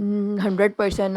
100%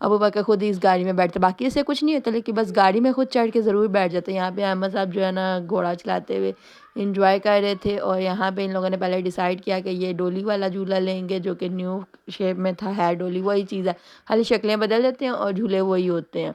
ابو بکر خود ہی اس گاڑی میں بیٹھتے، باقی اسے کچھ نہیں ہوتا لیکن بس گاڑی میں خود چڑھ کے ضرور بیٹھ جاتے. یہاں پہ احمد صاحب جو ہے نا گھوڑا چلاتے ہوئے انجوائے کر رہے تھے. اور یہاں پہ ان لوگوں نے پہلے ڈیسائیڈ کیا کہ یہ ڈولی والا جھولا لیں گے جو کہ نیو شیپ میں تھا، ہے ڈولی وہی چیز ہے، خالی شکلیں بدل دیتے ہیں اور جھولے وہی ہوتے ہیں.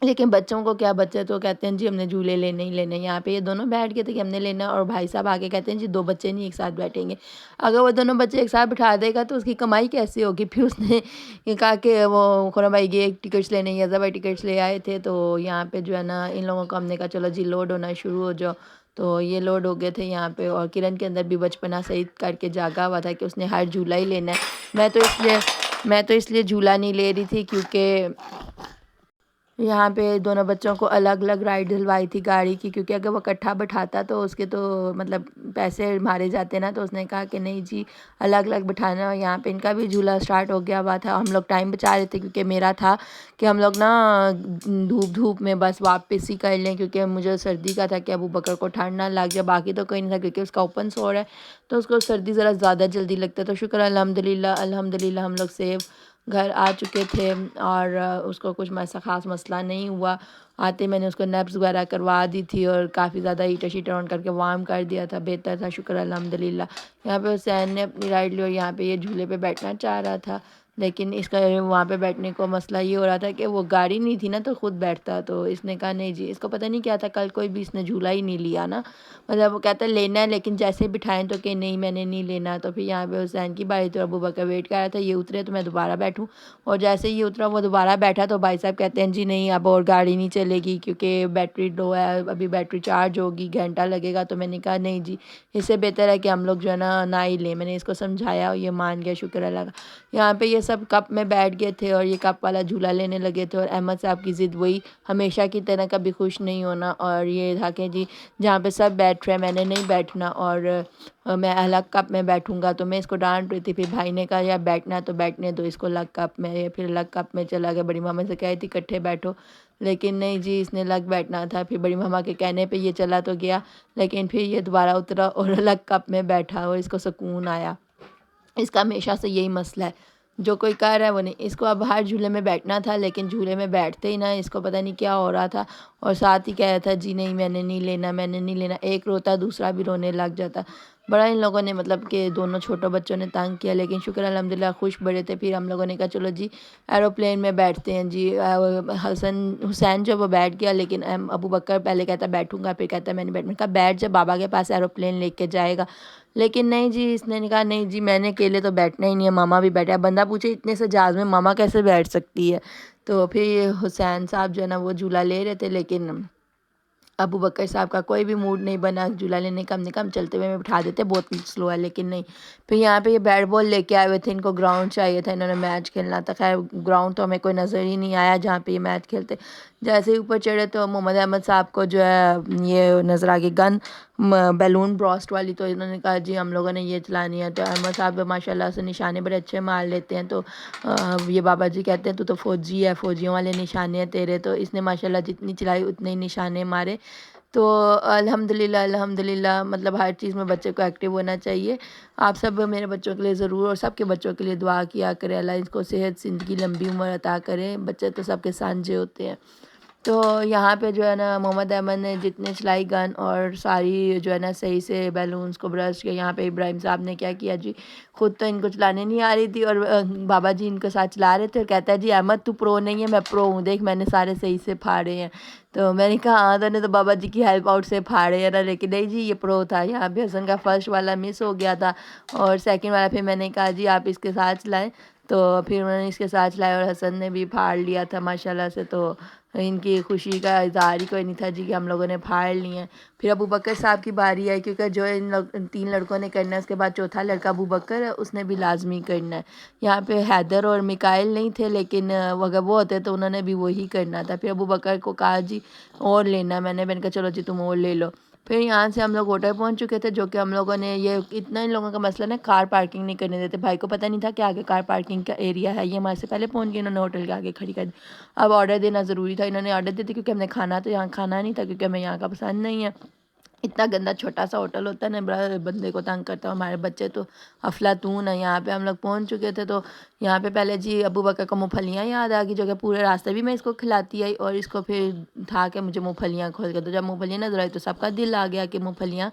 لیکن بچوں کو کیا، بچے تو کہتے ہیں جی ہم نے جھولے لینے ہی لینے. یہاں پہ یہ دونوں بیٹھ گئے تھے کہ ہم نے لینا، اور بھائی صاحب آگے کہتے ہیں جی 2 بچے نہیں ایک ساتھ بیٹھیں گے. اگر وہ دونوں بچے ایک ساتھ بٹھا دے گا تو اس کی کمائی کیسے ہوگی؟ پھر اس نے یہ کہا کہ وہ خورم بھائی یہ ٹکٹس لینے، یزا بھائی ٹکٹس لے آئے تھے. تو یہاں پہ جو ہے نا ان لوگوں کو ہم نے کہا چلو جی لوڈ ہونا شروع ہو جاؤ. تو یہ لوڈ ہو گئے تھے یہاں پہ. اور کرن کے اندر بھی بچپنا صحیح کر کے جاگا ہوا تھا کہ اس نے ہر جھولا ہی لینا ہے. میں تو اس لیے جھولا نہیں لے رہی تھی کیونکہ یہاں پہ دونوں بچوں کو الگ الگ رائڈ دلوائی تھی گاڑی کی، کیونکہ اگر وہ اکٹھا بٹھاتا تو اس کے تو مطلب پیسے مارے جاتے نا. تو اس نے کہا کہ نہیں جی الگ الگ بٹھانا. یہاں پہ ان کا بھی جھولا سٹارٹ ہو گیا ہوا تھا. ہم لوگ ٹائم بچا رہے تھے کیونکہ میرا تھا کہ ہم لوگ نا دھوپ میں بس واپس ہی کر لیں، کیونکہ مجھے سردی کا تھا کہ ابو بکر کو ٹھنڈ نہ لگ جائے. باقی تو کوئی نہیں تھا کیونکہ اس کا اوپن سور ہے تو اس کو سردی ذرا زیادہ جلدی لگتا ہے. تو شکر الحمدللہ ہم لوگ سیف گھر آ چکے تھے اور اس کو کچھ خاص مسئلہ نہیں ہوا. آتے میں نے اس کو نیپس وغیرہ کروا دی تھی اور کافی زیادہ ہیٹر شیٹر آن کر کے وارم کر دیا تھا، بہتر تھا. شکر الحمدللہ. یہاں پہ حسین نے اپنی رائڈ لی اور یہاں پہ یہ جھولے پہ بیٹھنا چاہ رہا تھا، لیکن اس کا وہاں پہ بیٹھنے کو مسئلہ یہ ہو رہا تھا کہ وہ گاڑی نہیں تھی نا تو خود بیٹھتا. تو اس نے کہا نہیں جی، اس کو پتہ نہیں کیا تھا، کل کوئی بھی اس نے جھولا ہی نہیں لیا نا. مطلب وہ کہتا ہے لینا ہے لیکن جیسے بٹھائیں تو کہ نہیں میں نے نہیں لینا. تو پھر یہاں پہ حسین کی باری تو ابو بکر ویٹ کر رہا تھا یہ اترے تو میں دوبارہ بیٹھوں. اور جیسے ہی اترا وہ دوبارہ بیٹھا تو بھائی صاحب کہتے ہیں جی نہیں اب اور گاڑی نہیں چلے گی کیونکہ بیٹری لو ہے، ابھی بیٹری چارج ہوگی، گھنٹہ لگے گا. تو میں نے کہا نہیں جی اس سے بہتر ہے کہ ہم لوگ جو ہے نا نہ ہی لیں. میں نے اس کو سمجھایا اور یہ مان گیا، شکر اللہ کا. یہاں پہ یہ سب کپ میں بیٹھ گئے تھے اور یہ کپ والا جھولا لینے لگے تھے. اور احمد صاحب کی ضد وہی ہمیشہ کی طرح کبھی خوش نہیں ہونا، اور یہ تھا کہ جی جہاں پہ سب بیٹھ رہے ہیں میں نے نہیں بیٹھنا اور میں الگ کپ میں بیٹھوں گا. تو میں اس کو ڈانٹ رہی تھی. پھر بھائی نے کہا یا بیٹھنا تو بیٹھنے دو اس کو الگ کپ میں. یہ پھر الگ کپ میں چلا گیا. بڑی ماما سے کہی تھی اکٹھے بیٹھو لیکن نہیں جی اس نے الگ بیٹھنا تھا. پھر بڑی ماما کے کہنے پہ یہ چلا تو گیا لیکن پھر یہ دوبارہ اترا اور الگ کپ میں بیٹھا اور اس کو سکون آیا. اس کا ہمیشہ سے یہی مسئلہ ہے، جو کوئی کر رہا ہے وہ نہیں. اس کو اب ہر جھولے میں بیٹھنا تھا لیکن جھولے میں بیٹھتے ہی نہ، اس کو پتہ نہیں کیا ہو رہا تھا اور ساتھ ہی کہہ رہا تھا جی نہیں میں نے نہیں لینا میں نے نہیں لینا. ایک روتا دوسرا بھی رونے لگ جاتا. بڑا ان لوگوں نے مطلب کہ دونوں چھوٹوں بچوں نے تنگ کیا، لیکن شکر الحمدللہ خوش بڑے تھے. پھر ہم لوگوں نے کہا چلو جی ایروپلین میں بیٹھتے ہیں جی. حسین جو وہ بیٹھ گیا لیکن ابو بکر پہلے کہتا بیٹھوں گا پھر کہتا میں نہیں بیٹھوں. میں نے کہا بیٹھ جا، بابا کے پاس ایروپلین لے کے جائے گا. لیکن نہیں جی اس نے کہا نہیں جی میں نے اکیلے تو بیٹھنا ہی نہیں ہے، ماما بھی بیٹھا ہے. بندہ پوچھے اتنے سے جہاز میں ماما کیسے بیٹھ سکتی ہے. تو پھر حسین صاحب جو ہے نا وہ جھولا لے رہے تھے لیکن ابو بکر صاحب کا کوئی بھی موڈ نہیں بنا جھولا لینے کا. ہم نے کہا ہم چلتے ہوئے میں بٹھا دیتے، بہت سلو ہے لیکن نہیں. پھر یہاں پہ یہ بیٹ بال لے کے آئے ہوئے تھے، ان کو گراؤنڈ چاہیے تھا، انہوں نے میچ کھیلنا تھا. خیر گراؤنڈ تو ہمیں کوئی نظر ہی نہیں آیا جہاں پہ یہ میچ کھیلتے. جیسے ہی اوپر چڑھے تو محمد احمد صاحب کو جو ہے یہ نظر آ گئی گن بیلون براسٹ والی. تو انہوں نے کہا جی ہم لوگوں نے یہ چلانی ہے. تو احمد صاحب ماشاء اللہ سے نشانے بڑے اچھے مار لیتے ہیں. تو یہ بابا جی کہتے ہیں تو فوجی ہے، فوجیوں والے نشانے ہیں تیرے. تو اس نے ماشاء اللہ جتنی چلائی اتنے ہی نشانے مارے. تو الحمدللہ مطلب ہر چیز میں بچے کو ایکٹیو ہونا چاہیے. آپ سب میرے بچوں کے لیے ضرور اور سب کے بچوں کے لیے دعا کیا کرے، اللہ اس کو صحت زندگی لمبی عمر عطا کرے. بچے تو سب کے سانجے ہوتے ہیں. تو یہاں پہ جو ہے نا محمد احمد نے جتنے چلائی گن اور ساری جو ہے نا صحیح سے بیلونس کو برسٹ کیا. یہاں پہ ابراہیم صاحب نے کیا کیا جی، خود تو ان کو چلانے نہیں آ رہی تھی اور بابا جی ان کے ساتھ چلا رہے تھے اور کہتا ہے جی احمد تو پرو نہیں ہے، میں پرو ہوں، دیکھ میں نے سارے صحیح سے پھاڑے ہیں. تو میں نے کہا ہاں تو نے تو بابا جی کی ہیلپ آؤٹ سے پھاڑے ہیں نا، لیکن نہیں جی یہ پرو تھا. یہاں پہ حسن کا فرسٹ والا مس ہو گیا تھا اور سیکنڈ والا پھر میں نے کہا جی آپ اس کے ساتھ چلائیں. تو پھر انہوں نے اس کے ساتھ چلایا اور حسن نے بھی پھاڑ لیا تھا ماشاءاللہ سے. تو ان کی خوشی کا اظہار ہی کوئی نہیں تھا جی کہ ہم لوگوں نے پھاڑ لی ہیں. پھر ابو بکر صاحب کی باری آئی کیونکہ جو ان 3 لڑکوں نے کرنا ہے اس کے بعد چوتھا لڑکا ابو بکر ہے، اس نے بھی لازمی کرنا ہے. یہاں پہ حیدر اور میکائل نہیں تھے لیکن اگر وہ ہوتے تو انہوں نے بھی وہی کرنا تھا. پھر ابو بکر کو کہا جی اور لینا، میں نے کہا چلو جی تم اور لے لو. پھر یہاں سے ہم لوگ ہوٹل پہنچ چکے تھے، جو کہ ہم لوگوں نے یہ اتنا ان لوگوں کا مسئلہ نا کار پارکنگ نہیں کرنے دیتے. بھائی کو پتہ نہیں تھا کہ آگے کار پارکنگ کا ایریا ہے، یہ ہمارے سے پہلے پہنچ گئے، انہوں نے ہوٹل کے آگے کھڑی کر دی. اب آرڈر دینا ضروری تھا، انہوں نے آرڈر دے دی کیونکہ ہم نے کھانا تو یہاں کھانا نہیں تھا کیونکہ ہمیں یہاں کا پسند نہیں ہے. اتنا گندا چھوٹا سا ہوٹل ہوتا ہے نا، بڑا بندے کو تنگ کرتا ہے. ہمارے بچے تو افلاطون ہیں. یہاں پہ ہم لوگ پہنچ چکے تھے تو یہاں پہ پہلے جی ابو بکر کو مونگ پھلیاں یاد آ گئی، جو کہ پورے راستے بھی میں اس کو کھلاتی آئی، اور اس کو پھر تھا کہ مجھے مونگ پھلیاں کھول کے. تو جب مونگ پھلیاں نظر آئی تو سب کا دل آ گیا کہ مونگ پھلیاں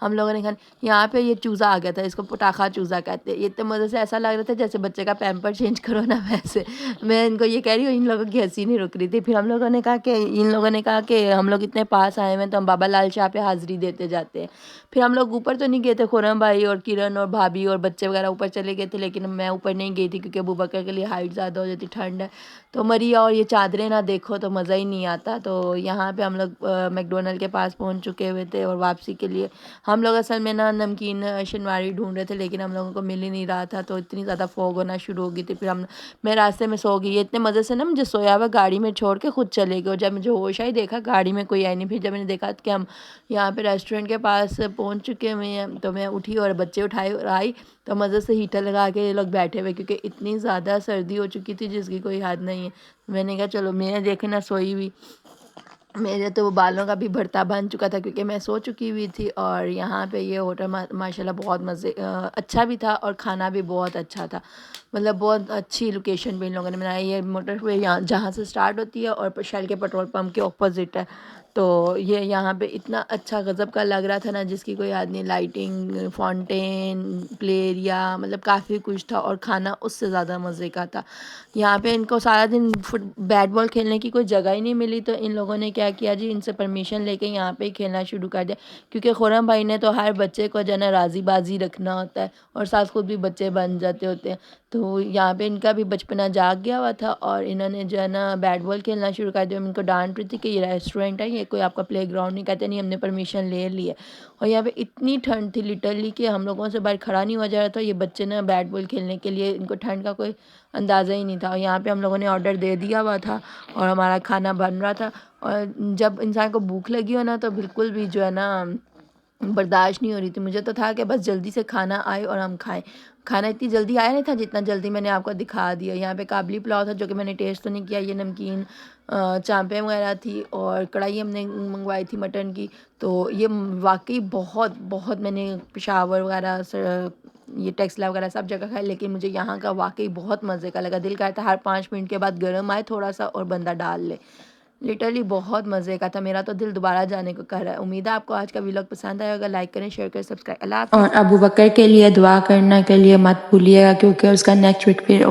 ہم لوگوں نے کھانی. یہاں پہ یہ چوزا آ گیا تھا، اس کو پٹاخا چوزا کہتے ہیں. یہ اتنے مزے سے ایسا لگ رہا تھا جیسے بچے کا پیمپر چینج کرو نا ویسے. میں ان کو یہ کہہ رہی ہوں، ان لوگوں کی ہنسی نہیں رک رہی تھی. پھر ہم لوگوں نے کہا کہ ان لوگوں نے کہا کہ ہم لوگ اتنے پاس آئے ہوئے ہیں تو ہم بابا لال شاہ پہ حاضری دیتے جاتے ہیں. پھر ہم لوگ اوپر تو نہیں گئے تھے، خرم بھائی اور کرن اور بھابھی اور بچے وغیرہ اوپر چلے گئے تھے، لیکن میں اوپر نہیں گئی تھی کیونکہ ابو بکر کے لیے ہائٹ زیادہ ہو جاتی، ٹھنڈ ہے. تو مریا اور یہ چادریں نہ دیکھو تو مزہ ہی نہیں آتا. تو یہاں پہ ہم لوگ میک ڈونلڈ کے پاس پہنچ چکے ہوئے تھے، اور واپسی کے لیے ہم لوگ اصل میں نا نمکین شنواری ڈھونڈ رہے تھے، لیکن ہم لوگوں کو مل ہی نہیں رہا تھا. تو اتنی زیادہ فوگ ہونا شروع ہو گئی تھی. پھر میں راستے میں سو گئی. اتنے مزے سے نا مجھے سویا ہوا گاڑی میں چھوڑ کے خود چلے گئے، اور جب مجھے ہوش آئی دیکھا گاڑی میں کوئی آئی نہیں. پھر جب میں نے دیکھا کہ ہم یہاں پہ ریسٹورینٹ کے پاس پہنچ چکے ہوئے ہیں تو میں اٹھی اور بچے اٹھائے اور آئی تو مزے سے ہیٹر لگا کے یہ لوگ بیٹھے ہوئے، کیونکہ اتنی زیادہ سردی ہو چکی تھی جس کی کوئی حد نہیں ہے. میں نے کہا چلو، میں نے دیکھے نا سوئی ہوئی، میرے تو بالوں کا بھی بھرتا بن چکا تھا کیونکہ میں سو چکی ہوئی تھی. اور یہاں پہ یہ ہوٹل ماشاءاللہ بہت اچھا بھی تھا، اور کھانا بھی بہت اچھا تھا. مطلب بہت اچھی لوکیشن پہ ان لوگوں نے بنایا. یہ موٹر وے جہاں سے سٹارٹ ہوتی ہے اور شیل کے پیٹرول پمپ کے اپوزٹ ہے. تو یہ یہاں پہ اتنا اچھا غضب کا لگ رہا تھا نا جس کی کوئی حد نہیں. لائٹنگ، فاؤنٹین، پلے ایریا، مطلب کافی کچھ تھا، اور کھانا اس سے زیادہ مزے کا تھا. یہاں پہ ان کو سارا دن بیٹ بال کھیلنے کی کوئی جگہ ہی نہیں ملی، تو ان لوگوں نے کیا کیا جی، ان سے پرمیشن لے کے یہاں پہ ہی کھیلنا شروع کر دیا. کیونکہ خرم بھائی نے تو ہر بچے کو جو ہے نا راضی بازی رکھنا ہوتا ہے، اور ساتھ خود بھی بچے بن جاتے ہوتے ہیں. تو یہاں پہ ان کا بھی بچپنا جاگ گیا ہوا تھا، اور انہوں نے جو ہے نا بیٹ بال کھیلنا شروع کر دیا. ان کو ڈانٹ رہی تھی کہ یہ ریسٹورینٹ ہے، یہ کوئی آپ کا پلے گراؤنڈ نہیں. کہتے نہیں، ہم نے پرمیشن لے لی ہے. اور یہاں پہ اتنی ٹھنڈ تھی لٹرلی کہ ہم لوگوں سے باہر کھڑا نہیں ہوا جا رہا تھا. یہ بچے نا بیٹ بال کھیلنے کے لیے ان کو ٹھنڈ کا کوئی اندازہ ہی نہیں تھا. اور یہاں پہ ہم لوگوں نے آرڈر دے دیا ہوا تھا اور ہمارا کھانا بن رہا تھا. اور جب انسان کو بھوک لگی ہو نا تو بالکل بھی جو ہے نا برداشت نہیں ہو رہی تھی. مجھے تو تھا کہ بس جلدی سے کھانا آئے اور ہم کھائیں. کھانا اتنی جلدی آیا نہیں تھا جتنا جلدی میں نے آپ کو دکھا دیا. یہاں پہ کابلی پلاؤ تھا جو کہ میں نے ٹیسٹ تو نہیں کیا. یہ نمکین چانپیں وغیرہ تھی، اور کڑھائی ہم نے منگوائی تھی مٹن کی. تو یہ واقعی بہت بہت، میں نے پشاور وغیرہ یہ ٹیکسلا وغیرہ سب جگہ کھائی، لیکن مجھے یہاں کا واقعی بہت مزے کا لگا. دل کرتا ہر 5 منٹ کے بعد گرم آئے تھوڑا سا اور بندہ ڈال لے. لٹرلی بہت مزے کا تھا. میرا تو دل دوبارہ جانے کو کر رہا ہے. امید ہے آپ کو آج کا ویلاگ پسند آئے گا. لائک کریں، شیئر کریں، سبسکرائب. اللہ حافظ. اور ابو بکر کے لیے دعا کرنا کے لیے مت بھولیے گا، کیونکہ اس کا نیکسٹ ویک پھر